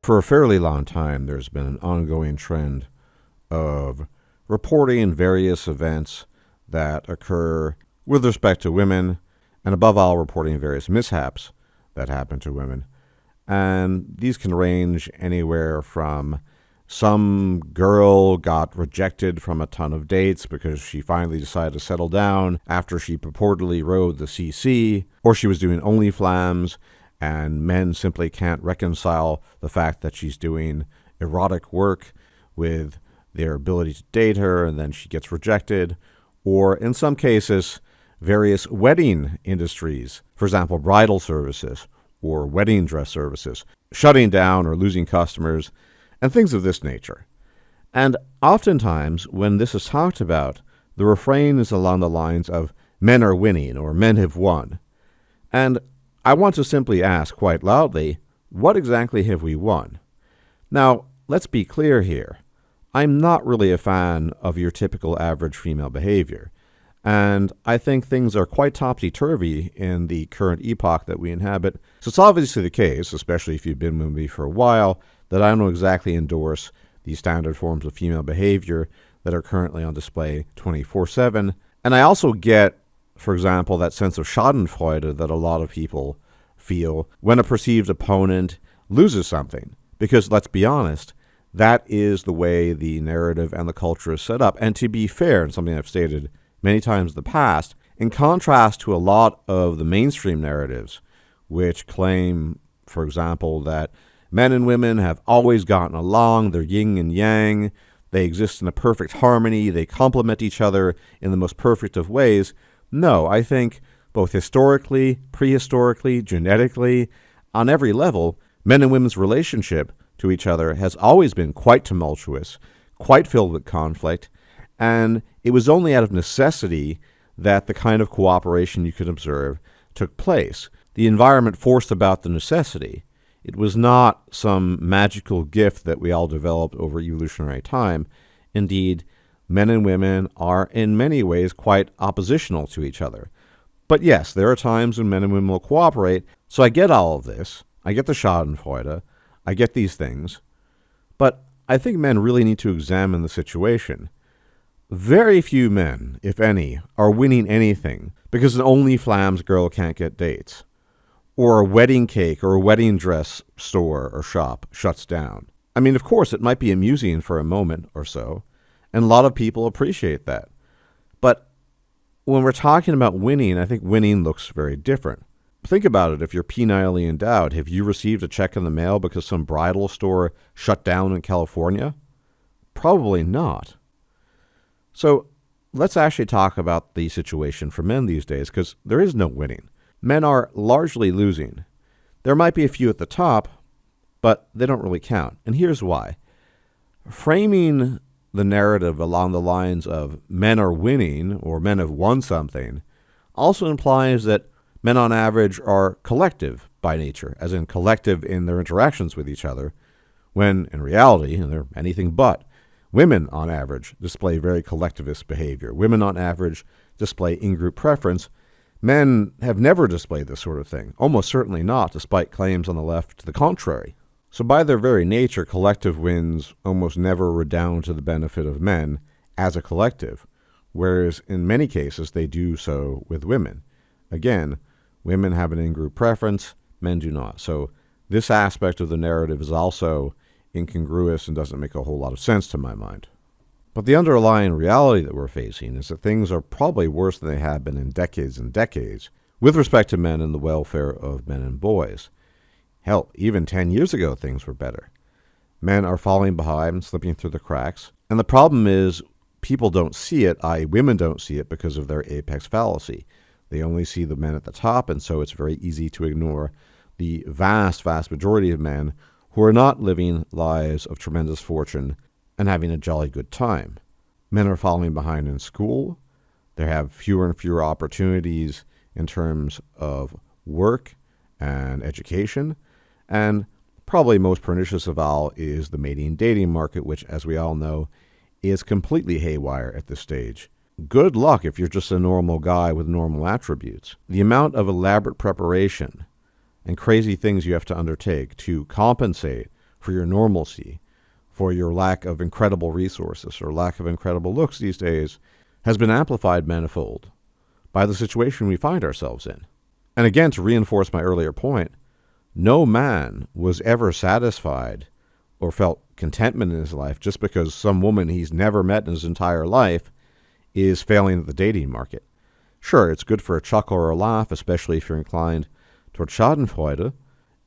For a fairly long time, there's been an ongoing trend of reporting various events that occur with respect to women, and above all, reporting various mishaps that happen to women. And these can range anywhere from some girl got rejected from a ton of dates because she finally decided to settle down after she purportedly rode the CC, or she was doing OnlyFlams, and men simply can't reconcile the fact that she's doing erotic work with their ability to date her, and then she gets rejected. Or in some cases, various wedding industries, for example, bridal services or wedding dress services, shutting down or losing customers, and things of this nature. And oftentimes, when this is talked about, the refrain is along the lines of men are winning or men have won. And I want to simply ask quite loudly, what exactly have we won? Now, let's be clear here. I'm not really a fan of your typical average female behavior, and I think things are quite topsy-turvy in the current epoch that we inhabit. So it's obviously the case, especially if you've been with me for a while, that I don't exactly endorse the standard forms of female behavior that are currently on display 24/7. And I also get, for example, that sense of schadenfreude that a lot of people feel when a perceived opponent loses something. Because let's be honest, that is the way the narrative and the culture is set up. And to be fair, and something I've stated many times in the past, in contrast to a lot of the mainstream narratives, which claim, for example, that men and women have always gotten along, they're yin and yang, they exist in a perfect harmony, they complement each other in the most perfect of ways. No, I think both historically, prehistorically, genetically, on every level, men and women's relationship to each other has always been quite tumultuous, quite filled with conflict, and it was only out of necessity that the kind of cooperation you could observe took place. The environment forced about the necessity. It was not some magical gift that we all developed over evolutionary time. Indeed, men and women are in many ways quite oppositional to each other. But yes, there are times when men and women will cooperate, so I get all of this. I get the schadenfreude. I get these things. But I think men really need to examine the situation. Very few men, if any, are winning anything because an OnlyFlams girl can't get dates, or a wedding cake or a wedding dress store or shop shuts down. I mean, of course, it might be amusing for a moment or so, and a lot of people appreciate that. But when we're talking about winning, I think winning looks very different. Think about it. If you're penilely endowed, have you received a check in the mail because some bridal store shut down in California? Probably not. So let's actually talk about the situation for men these days, because there is no winning. Men are largely losing. There might be a few at the top, but they don't really count. And here's why. Framing the narrative along the lines of men are winning or men have won something also implies that men on average are collective by nature, as in collective in their interactions with each other, when in reality they're anything but. Women on average display very collectivist behavior. Women on average display in-group preference. Men have never displayed this sort of thing, almost certainly not, despite claims on the left to the contrary. So by their very nature, collective wins almost never redound to the benefit of men as a collective, whereas in many cases they do so with women. Again, women have an in-group preference, men do not. So this aspect of the narrative is also incongruous and doesn't make a whole lot of sense to my mind. But the underlying reality that we're facing is that things are probably worse than they have been in decades and decades with respect to men and the welfare of men and boys. Hell, even 10 years ago, things were better. Men are falling behind, slipping through the cracks. And the problem is people don't see it, i.e. women don't see it because of their apex fallacy. They only see the men at the top, and so it's very easy to ignore the vast, vast majority of men who are not living lives of tremendous fortune and having a jolly good time. Men are falling behind in school. They have fewer and fewer opportunities in terms of work and education. And probably most pernicious of all is the mating dating market, which, as we all know, is completely haywire at this stage. Good luck if you're just a normal guy with normal attributes. The amount of elaborate preparation and crazy things you have to undertake to compensate for your normalcy, for your lack of incredible resources or lack of incredible looks these days has been amplified manifold by the situation we find ourselves in. And again, to reinforce my earlier point, no man was ever satisfied or felt contentment in his life just because some woman he's never met in his entire life is failing at the dating market. Sure, it's good for a chuckle or a laugh, especially if you're inclined toward schadenfreude,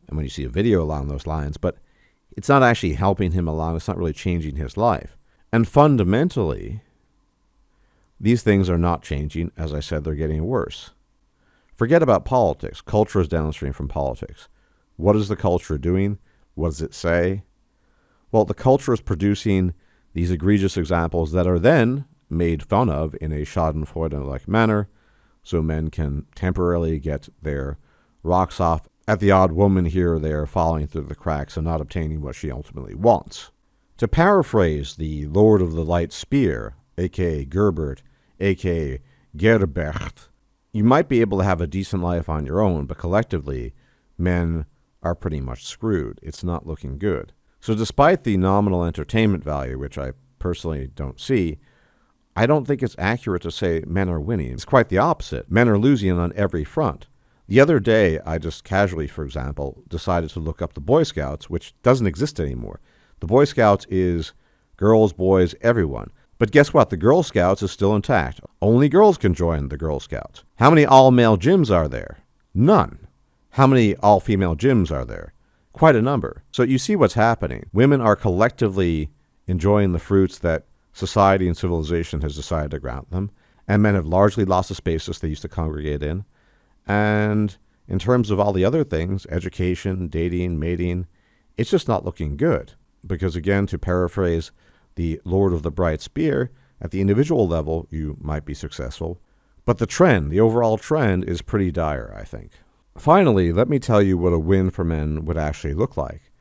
and when you see a video along those lines, but it's not actually helping him along. It's not really changing his life. And fundamentally, these things are not changing. As I said, they're getting worse. Forget about politics. Culture is downstream from politics. What is the culture doing? What does it say? Well, the culture is producing these egregious examples that are then made fun of in a schadenfreude-like manner, so men can temporarily get their rocks off at the odd woman here or there falling through the cracks and not obtaining what she ultimately wants. To paraphrase the Lord of the Light Spear, a.k.a. Gerbert, a.k.a. Gerbert, you might be able to have a decent life on your own, but collectively, men are pretty much screwed. It's not looking good. So despite the nominal entertainment value, which I personally don't see, I don't think it's accurate to say men are winning. It's quite the opposite. Men are losing on every front. The other day, I just casually, for example, decided to look up the Boy Scouts, which doesn't exist anymore. The Boy Scouts is girls, boys, everyone. But guess what? The Girl Scouts is still intact. Only girls can join the Girl Scouts. How many all-male gyms are there? None. How many all-female gyms are there? Quite a number. So you see what's happening. Women are collectively enjoying the fruits that society and civilization has decided to grant them, and men have largely lost the spaces they used to congregate in. And in terms of all the other things, education, dating, mating, it's just not looking good. Because again, to paraphrase the Lord of the Bright Spear, at the individual level, you might be successful. But the trend, the overall trend, is pretty dire, I think. Finally, let me tell you what a win for men would actually look like.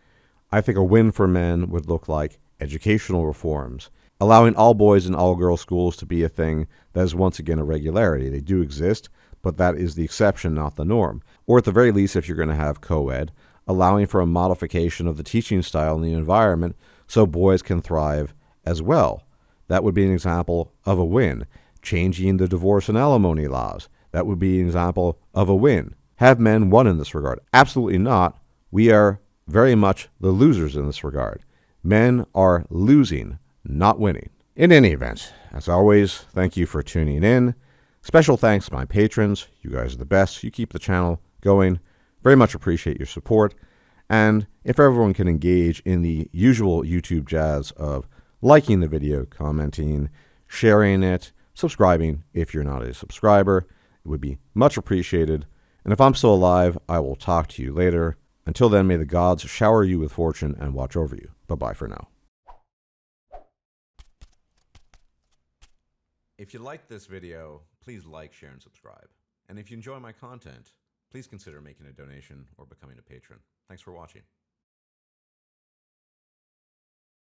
I think a win for men would look like educational reforms, allowing all boys and all girls schools to be a thing that is once again a regularity. They do exist, but that is the exception, not the norm. Or at the very least, if you're going to have co-ed, allowing for a modification of the teaching style and the environment so boys can thrive as well. That would be an example of a win. Changing the divorce and alimony laws. That would be an example of a win. Have men won in this regard? Absolutely not. We are very much the losers in this regard. Men are losing, not winning. In any event, as always, thank you for tuning in. Special thanks to my patrons. You guys are the best. You keep the channel going. Very much appreciate your support. And if everyone can engage in the usual YouTube jazz of liking the video, commenting, sharing it, subscribing if you're not a subscriber, it would be much appreciated. And if I'm still alive, I will talk to you later. Until then, may the gods shower you with fortune and watch over you. Bye-bye for now. If you liked this video, please like, share, and subscribe. And if you enjoy my content, please consider making a donation or becoming a patron. Thanks for watching.